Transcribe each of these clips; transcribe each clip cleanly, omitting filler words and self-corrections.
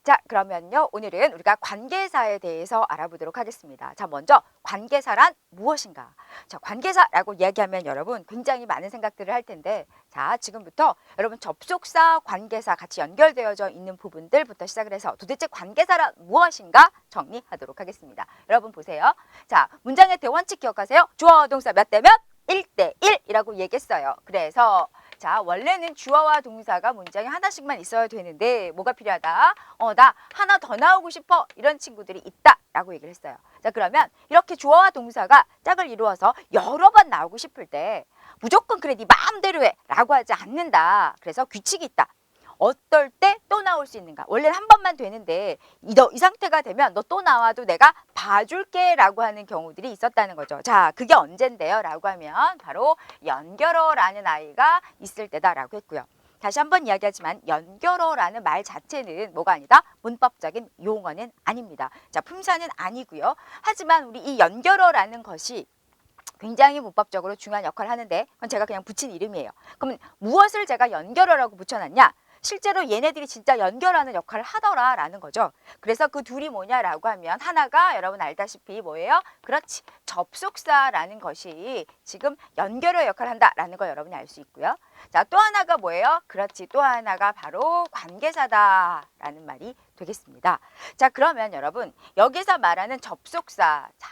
자, 그러면요. 오늘은 우리가 관계사에 대해서 알아보도록 하겠습니다. 자, 먼저 관계사란 무엇인가? 자, 관계사라고 이야기하면 여러분 굉장히 많은 생각들을 할 텐데, 자, 지금부터 여러분 접속사, 관계사 같이 연결되어져 있는 부분들부터 시작을 해서 도대체 관계사란 무엇인가 정리하도록 하겠습니다. 여러분 보세요. 자, 문장의 대원칙 기억하세요? 주어와 동사 몇 대 몇? 1대 1이라고 얘기했어요. 그래서 자, 원래는 주어와 동사가 문장에 하나씩만 있어야 되는데 뭐가 필요하다? 나 하나 더 나오고 싶어. 이런 친구들이 있다 라고 얘기를 했어요. 자, 그러면 이렇게 주어와 동사가 짝을 이루어서 여러 번 나오고 싶을 때 무조건 그래 네 마음대로 해 라고 하지 않는다. 그래서 규칙이 있다. 어떨 때 또 나올 수 있는가? 원래는 한 번만 되는데 이 상태가 되면 너 또 나와도 내가 봐줄게 라고 하는 경우들이 있었다는 거죠. 자, 그게 언젠데요? 라고 하면 바로 연결어라는 아이가 있을 때다라고 했고요. 다시 한번 이야기하지만 연결어라는 말 자체는 뭐가 아니다? 문법적인 용어는 아닙니다. 자, 품사는 아니고요. 하지만 우리 이 연결어라는 것이 굉장히 문법적으로 중요한 역할을 하는데 그건 제가 그냥 붙인 이름이에요. 그러면 무엇을 제가 연결어라고 붙여놨냐? 실제로 얘네들이 진짜 연결하는 역할을 하더라라는 거죠. 그래서 그 둘이 뭐냐라고 하면 하나가 여러분 알다시피 뭐예요? 그렇지. 접속사라는 것이 지금 연결어 역할을 한다라는 걸 여러분이 알 수 있고요. 자, 또 하나가 뭐예요? 그렇지. 또 하나가 바로 관계사다라는 말이 되겠습니다. 자, 그러면 여러분 여기서 말하는 접속사. 자,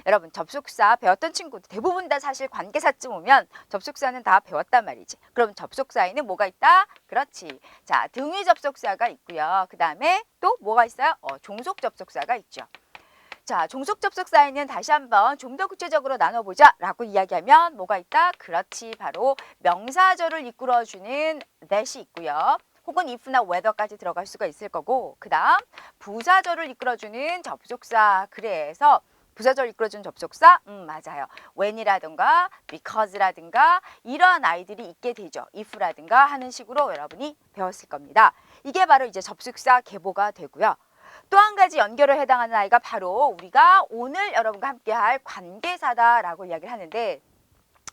여러분 접속사 배웠던 친구들 대부분 다 사실 관계사쯤 오면 접속사는 다 배웠단 말이지. 그럼 접속사에는 뭐가 있다? 그렇지. 자, 등위 접속사가 있고요. 그 다음에 또 뭐가 있어요? 종속 접속사가 있죠. 자, 종속 접속사에는 다시 한번 좀 더 구체적으로 나눠보자 라고 이야기하면 뭐가 있다? 그렇지. 바로 명사절을 이끌어주는 that이 있고요. 혹은 if나 whether까지 들어갈 수가 있을 거고, 그 다음 부사절을 이끌어주는 접속사. 그래서 부사절 이끌어준 접속사? 맞아요. when이라든가 because라든가 이러한 아이들이 있게 되죠. if라든가 하는 식으로 여러분이 배웠을 겁니다. 이게 바로 이제 접속사 계보가 되고요. 또 한 가지 연결을 해당하는 아이가 바로 우리가 오늘 여러분과 함께 할 관계사다라고 이야기를 하는데,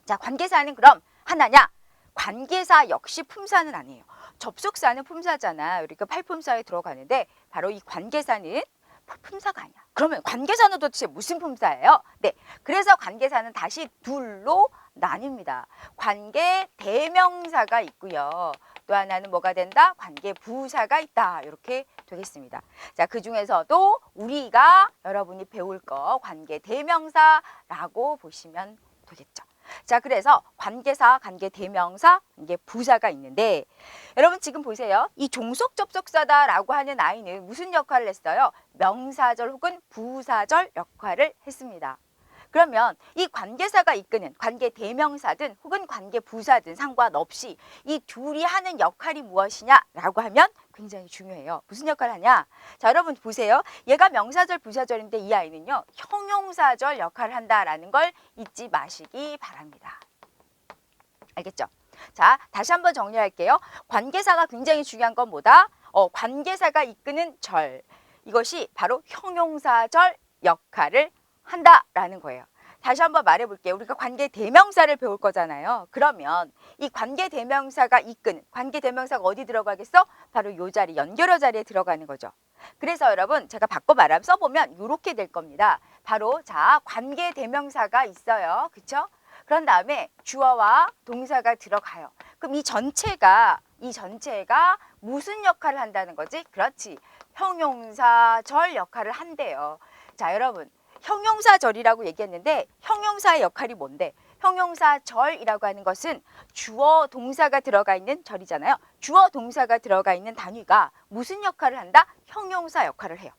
자, 관계사는 그럼 하나냐? 관계사 역시 품사는 아니에요. 접속사는 품사잖아. 우리가 팔품사에 들어가는데 바로 이 관계사는 품사가 아니야. 그러면 관계사는 도대체 무슨 품사예요? 네, 그래서 관계사는 다시 둘로 나뉩니다. 관계 대명사가 있고요. 또 하나는 뭐가 된다? 관계 부사가 있다. 이렇게 되겠습니다. 자, 그 중에서도 우리가 여러분이 배울 거 관계 대명사라고 보시면 되겠죠. 자, 그래서 관계사, 관계 대명사, 관계 부사가 있는데 여러분 지금 보세요. 이 종속 접속사다라고 하는 아이는 무슨 역할을 했어요? 명사절 혹은 부사절 역할을 했습니다. 그러면 이 관계사가 이끄는 관계 대명사든 혹은 관계 부사든 상관없이 이 둘이 하는 역할이 무엇이냐라고 하면 굉장히 중요해요. 무슨 역할을 하냐? 자, 여러분 보세요. 얘가 명사절, 부사절인데 이 아이는요. 형용사절 역할을 한다라는 걸 잊지 마시기 바랍니다. 알겠죠? 자, 다시 한번 정리할게요. 관계사가 굉장히 중요한 건 뭐다? 관계사가 이끄는 절. 이것이 바로 형용사절 역할을 한다라는 거예요. 다시 한번 말해볼게요. 우리가 관계 대명사를 배울 거잖아요. 그러면 이 관계 대명사가 이끄는 관계 대명사가 어디 들어가겠어? 바로 요 자리, 연결어 자리에 들어가는 거죠. 그래서 여러분 제가 바꿔 말하면 써보면 이렇게 될 겁니다. 바로 자, 관계 대명사가 있어요. 그쵸? 그런 다음에 주어와 동사가 들어가요. 그럼 이 전체가 무슨 역할을 한다는 거지? 그렇지. 형용사절 역할을 한대요. 자, 여러분. 형용사절이라고 얘기했는데 형용사의 역할이 뭔데? 형용사절이라고 하는 것은 주어 동사가 들어가 있는 절이잖아요. 주어 동사가 들어가 있는 단위가 무슨 역할을 한다? 형용사 역할을 해요.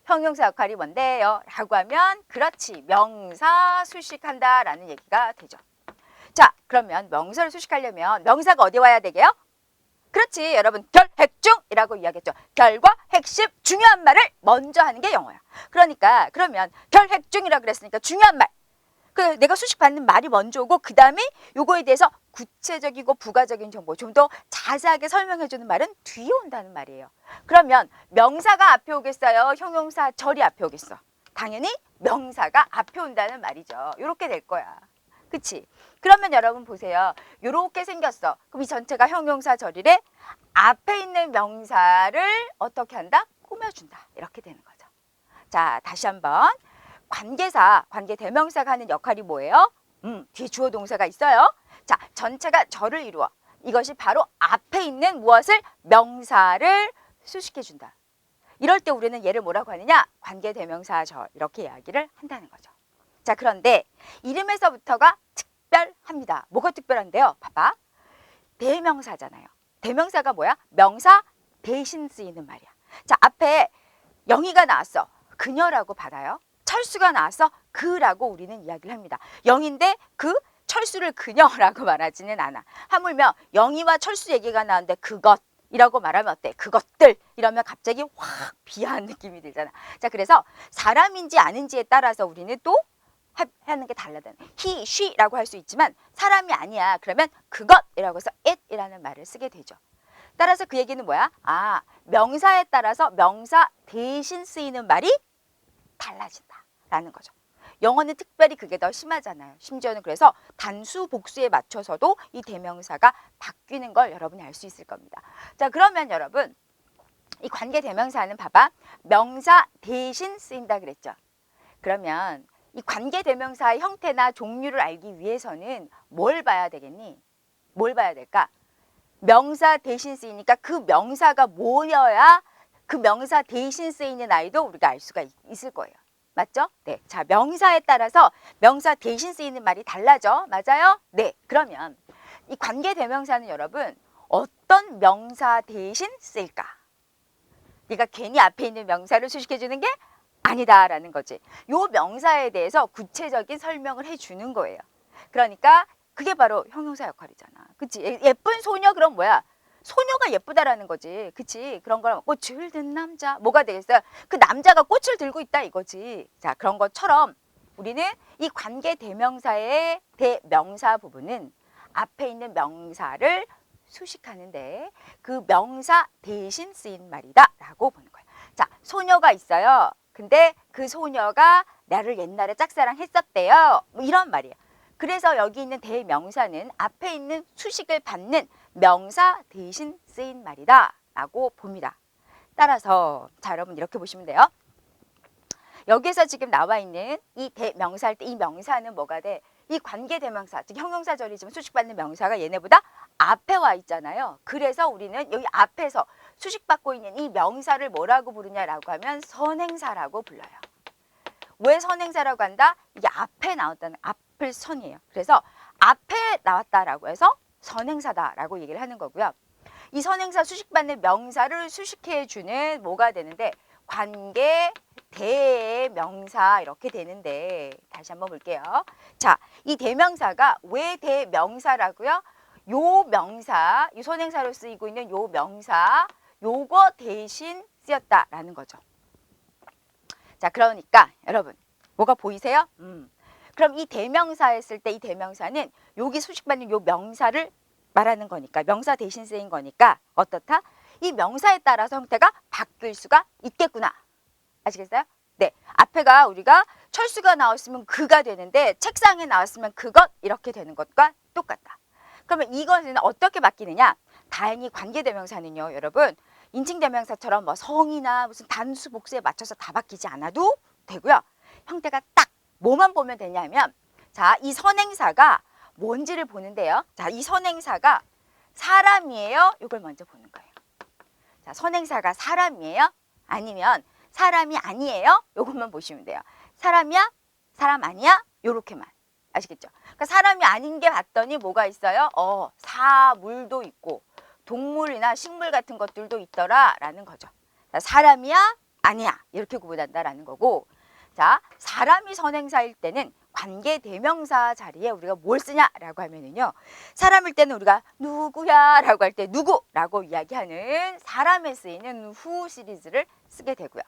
형용사 역할이 뭔데요? 라고 하면 그렇지. 명사 수식한다 라는 얘기가 되죠. 자, 그러면 명사를 수식하려면 명사가 어디 와야 되게요? 그렇지. 여러분 결, 핵, 중이라고 이야기했죠. 결과, 핵심, 중요한 말을 먼저 하는 게 영어야. 그러니까 그러면 결, 핵, 중이라고 그랬으니까 중요한 말. 내가 수식받는 말이 먼저 오고 그 다음에 요거에 대해서 구체적이고 부가적인 정보 좀 더 자세하게 설명해주는 말은 뒤에 온다는 말이에요. 그러면 명사가 앞에 오겠어요? 형용사 절이 앞에 오겠어? 당연히 명사가 앞에 온다는 말이죠. 이렇게 될 거야. 그치? 그러면 여러분 보세요. 이렇게 생겼어. 그럼 이 전체가 형용사절이래. 앞에 있는 명사를 어떻게 한다? 꾸며준다. 이렇게 되는 거죠. 자, 다시 한번. 관계사, 관계 대명사가 하는 역할이 뭐예요? 뒤에 주어 동사가 있어요. 자, 전체가 절을 이루어. 이것이 바로 앞에 있는 무엇을? 명사를 수식해준다. 이럴 때 우리는 얘를 뭐라고 하느냐? 관계 대명사 절 이렇게 이야기를 한다는 거죠. 자, 그런데 이름에서부터가 특별합니다. 뭐가 특별한데요? 봐봐. 대명사잖아요. 대명사가 뭐야? 명사 대신 쓰이는 말이야. 자, 앞에 영희가 나왔어. 그녀라고 받아요. 철수가 나왔어. 그라고 우리는 이야기를 합니다. 영인데 그, 철수를 그녀라고 말하지는 않아. 하물며 영희와 철수 얘기가 나왔는데 그것이라고 말하면 어때? 그것들 이러면 갑자기 확 비하한 느낌이 들잖아. 자, 그래서 사람인지 아닌지에 따라서 우리는 또 하는 게 달라요. he, she라고 할 수 있지만 사람이 아니야. 그러면 그것이라고 해서 it이라는 말을 쓰게 되죠. 따라서 그 얘기는 뭐야? 아, 명사에 따라서 명사 대신 쓰이는 말이 달라진다라는 거죠. 영어는 특별히 그게 더 심하잖아요. 심지어는 그래서 단수, 복수에 맞춰서도 이 대명사가 바뀌는 걸 여러분이 알 수 있을 겁니다. 자, 그러면 여러분 이 관계 대명사는 봐봐. 명사 대신 쓰인다 그랬죠. 그러면 이 관계 대명사의 형태나 종류를 알기 위해서는 뭘 봐야 되겠니? 뭘 봐야 될까? 명사 대신 쓰이니까 그 명사가 뭐여야 그 명사 대신 쓰이는 아이도 우리가 알 수가 있을 거예요. 맞죠? 네. 자, 명사에 따라서 명사 대신 쓰이는 말이 달라져. 맞아요? 네. 그러면 이 관계 대명사는 여러분 어떤 명사 대신 쓰일까? 네가 괜히 앞에 있는 명사를 수식해 주는 게 아니다라는 거지. 요 명사에 대해서 구체적인 설명을 해주는 거예요. 그러니까 그게 바로 형용사 역할이잖아. 그치? 예쁜 소녀 그럼 뭐야? 소녀가 예쁘다라는 거지. 그치? 그런 거랑 꽃을 든 남자 뭐가 되겠어요? 그 남자가 꽃을 들고 있다 이거지. 자, 그런 것처럼 우리는 이 관계 대명사의 대명사 부분은 앞에 있는 명사를 수식하는데 그 명사 대신 쓰인 말이다 라고 보는 거예요. 자, 소녀가 있어요. 근데 그 소녀가 나를 옛날에 짝사랑했었대요. 뭐 이런 말이에요. 그래서 여기 있는 대명사는 앞에 있는 수식을 받는 명사 대신 쓰인 말이다 라고 봅니다. 따라서 자, 여러분 이렇게 보시면 돼요. 여기에서 지금 나와 있는 이 대명사일 때 이 명사는 뭐가 돼? 이 관계 대명사, 즉 형용사절이지만 수식받는 명사가 얘네보다 앞에 와 있잖아요. 그래서 우리는 여기 앞에서 수식받고 있는 이 명사를 뭐라고 부르냐라고 하면 선행사라고 불러요. 왜 선행사라고 한다? 이게 앞에 나왔다는 앞을 선이에요. 그래서 앞에 나왔다라고 해서 선행사다라고 얘기를 하는 거고요. 이 선행사 수식받는 명사를 수식해주는 뭐가 되는데 관계 대명사 이렇게 되는데 다시 한번 볼게요. 자, 이 대명사가 왜 대명사라고요? 요 명사, 이 선행사로 쓰이고 있는 요 명사 요거 대신 쓰였다라는 거죠. 자, 그러니까 여러분 뭐가 보이세요? 그럼 이 대명사 했을 때 이 대명사는 여기 수식받는 요 명사를 말하는 거니까 명사 대신 쓰인 거니까 어떻다? 이 명사에 따라서 형태가 바뀔 수가 있겠구나. 아시겠어요? 네, 앞에가 우리가 철수가 나왔으면 그가 되는데 책상에 나왔으면 그것 이렇게 되는 것과 똑같다. 그러면 이것은 어떻게 바뀌느냐? 다행히 관계대명사는요, 여러분 인칭대명사처럼 뭐 성이나 무슨 단수 복수에 맞춰서 다 바뀌지 않아도 되고요. 형태가 딱 뭐만 보면 되냐면 자, 이 선행사가 뭔지를 보는데요. 자, 이 선행사가 사람이에요? 이걸 먼저 보는 거예요. 자, 선행사가 사람이에요? 아니면 사람이 아니에요? 이것만 보시면 돼요. 사람이야? 사람 아니야? 요렇게만. 아시겠죠? 그러니까 사람이 아닌 게 봤더니 뭐가 있어요? 사물도 있고 동물이나 식물 같은 것들도 있더라 라는 거죠. 자, 사람이야? 아니야. 이렇게 구분한다라는 거고 자, 사람이 선행사일 때는 관계 대명사 자리에 우리가 뭘 쓰냐라고 하면은요. 사람일 때는 우리가 누구야라고 할 때 누구라고 이야기하는 사람에 쓰이는 who 시리즈를 쓰게 되고요.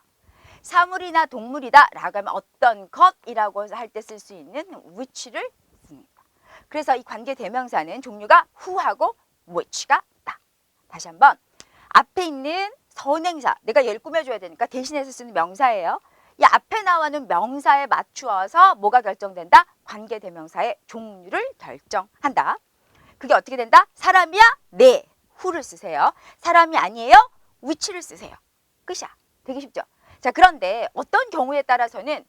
사물이나 동물이다라고 하면 어떤 것이라고 할 때 쓸 수 있는 which를 씁니다. 그래서 이 관계 대명사는 종류가 who하고 which가 있다. 다시 한번 앞에 있는 선행사, 내가 얘를 꾸며줘야 되니까 대신해서 쓰는 명사예요. 이 앞에 나오는 명사에 맞추어서 뭐가 결정된다? 관계 대명사의 종류를 결정한다. 그게 어떻게 된다? 사람이야? 네. who를 쓰세요. 사람이 아니에요? which를 쓰세요. 끝이야. 되게 쉽죠? 자, 그런데 어떤 경우에 따라서는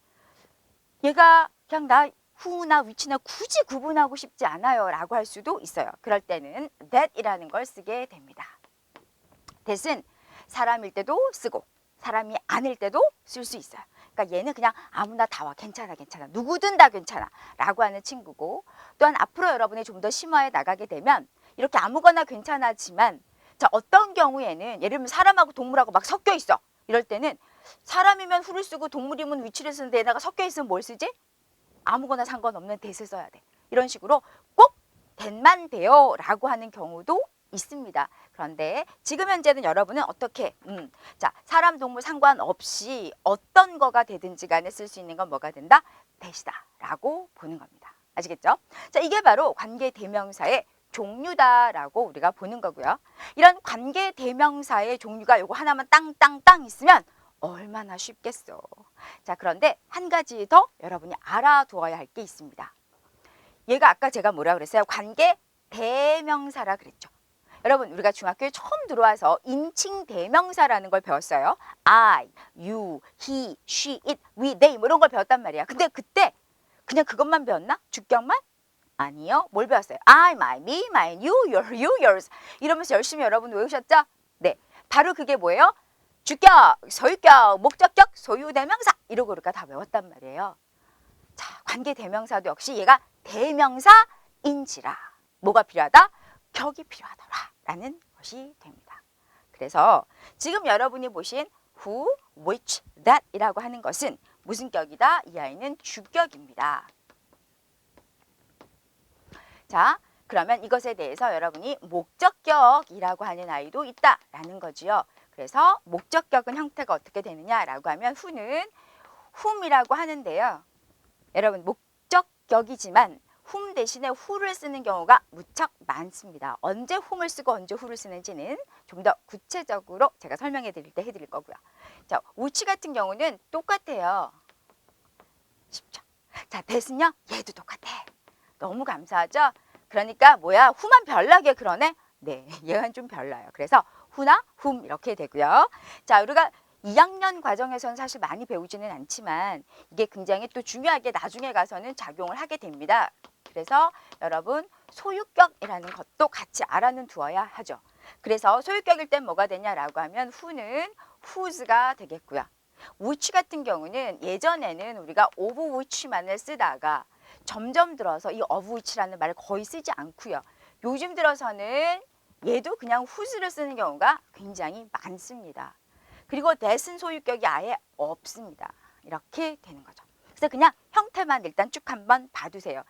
얘가 그냥 나 who나 which나 굳이 구분하고 싶지 않아요 라고 할 수도 있어요. 그럴 때는 that이라는 걸 쓰게 됩니다. that은 사람일 때도 쓰고 사람이 아닐 때도 쓸 수 있어요. 그러니까 얘는 그냥 아무나 다 와. 괜찮아, 괜찮아. 누구든 다 괜찮아. 라고 하는 친구고, 또한 앞으로 여러분이 좀 더 심화해 나가게 되면 이렇게 아무거나 괜찮았지만, 자, 어떤 경우에는 예를 들면 사람하고 동물하고 막 섞여 있어. 이럴 때는 사람이면 who를 쓰고 동물이면 which를 쓰는데 얘네가 섞여 있으면 뭘 쓰지? 아무거나 상관없는 that을 써야 돼. 이런 식으로 꼭 that만 돼요 라고 하는 경우도 있습니다. 그런데 지금 현재는 여러분은 어떻게 자, 사람 동물 상관없이 어떤 거가 되든지 간에 쓸 수 있는 건 뭐가 된다? that이다 라고 보는 겁니다. 아시겠죠? 자, 이게 바로 관계 대명사의 종류다라고 우리가 보는 거고요. 이런 관계 대명사의 종류가 요거 하나만 땅땅땅 있으면 얼마나 쉽겠어. 자, 그런데 한 가지 더 여러분이 알아두어야 할 게 있습니다. 얘가 아까 제가 뭐라 그랬어요? 관계 대명사라 그랬죠. 여러분, 우리가 중학교에 처음 들어와서 인칭 대명사라는 걸 배웠어요. I, you, he, she, it, we, they 뭐 이런 걸 배웠단 말이야. 근데 그때 그냥 그것만 배웠나? 주격만? 아니요. 뭘 배웠어요? I, my, me, mine, you, yours 이러면서 열심히 여러분 외우셨죠? 네, 바로 그게 뭐예요? 주격, 소유격, 목적격, 소유대명사 이러고 우리가 다 외웠단 말이에요. 자, 관계 대명사도 역시 얘가 대명사인지라 뭐가 필요하다? 격이 필요하더라 라는 것이 됩니다. 그래서 지금 여러분이 보신 who, which, that 이라고 하는 것은 무슨 격이다? 이 아이는 주격입니다. 자, 그러면 이것에 대해서 여러분이 목적격이라고 하는 아이도 있다라는 거지요. 그래서 목적격은 형태가 어떻게 되느냐라고 하면 who는 whom이라고 하는데요. 여러분, 목적격이지만 whom 대신에 who를 쓰는 경우가 무척 많습니다. 언제 whom을 쓰고 언제 who를 쓰는지는 좀 더 구체적으로 제가 설명해 드릴 때 해드릴 거고요. 자, which 같은 경우는 똑같아요. 쉽죠? 자, that은요? 얘도 똑같아. 너무 감사하죠? 그러니까 뭐야? who만 별나게 그러네? 네, 얘는 좀 별나요. 그래서 who나 whom 이렇게 되고요. 자, 우리가 2학년 과정에서는 사실 많이 배우지는 않지만 이게 굉장히 또 중요하게 나중에 가서는 작용을 하게 됩니다. 그래서 여러분 소유격이라는 것도 같이 알아는 두어야 하죠. 그래서 소유격일 땐 뭐가 되냐라고 하면 who는 whose가 되겠고요. which 같은 경우는 예전에는 우리가 of which만을 쓰다가 점점 들어서 이 of which라는 말을 거의 쓰지 않고요. 요즘 들어서는 얘도 그냥 whose를 쓰는 경우가 굉장히 많습니다. 그리고 that은 소유격이 아예 없습니다. 이렇게 되는 거죠. 그래서 그냥 형태만 일단 쭉 한번 봐두세요.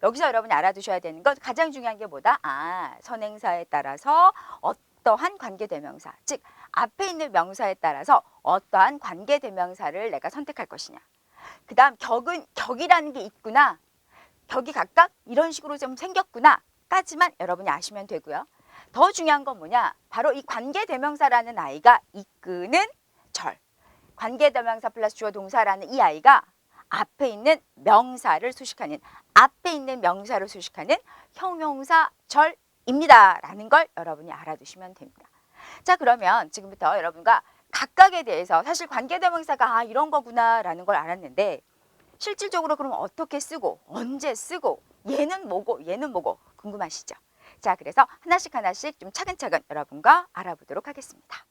여기서 여러분이 알아두셔야 되는 것 가장 중요한 게 뭐다? 선행사에 따라서 어떠한 관계대명사, 즉 앞에 있는 명사에 따라서 어떠한 관계대명사를 내가 선택할 것이냐. 그 다음 격이라는 게 있구나. 격이 각각 이런 식으로 좀 생겼구나 까지만 여러분이 아시면 되고요. 더 중요한 건 뭐냐? 바로 이 관계대명사라는 아이가 이끄는 절. 관계대명사 플러스 주어 동사라는 이 아이가 앞에 있는 명사를 수식하는 형용사 절입니다. 라는 걸 여러분이 알아두시면 됩니다. 자, 그러면 지금부터 여러분과 각각에 대해서 사실 관계대명사가 이런 거구나 라는 걸 알았는데 실질적으로 그럼 어떻게 쓰고 언제 쓰고 얘는 뭐고 궁금하시죠? 자, 그래서 하나씩 좀 차근차근 여러분과 알아보도록 하겠습니다.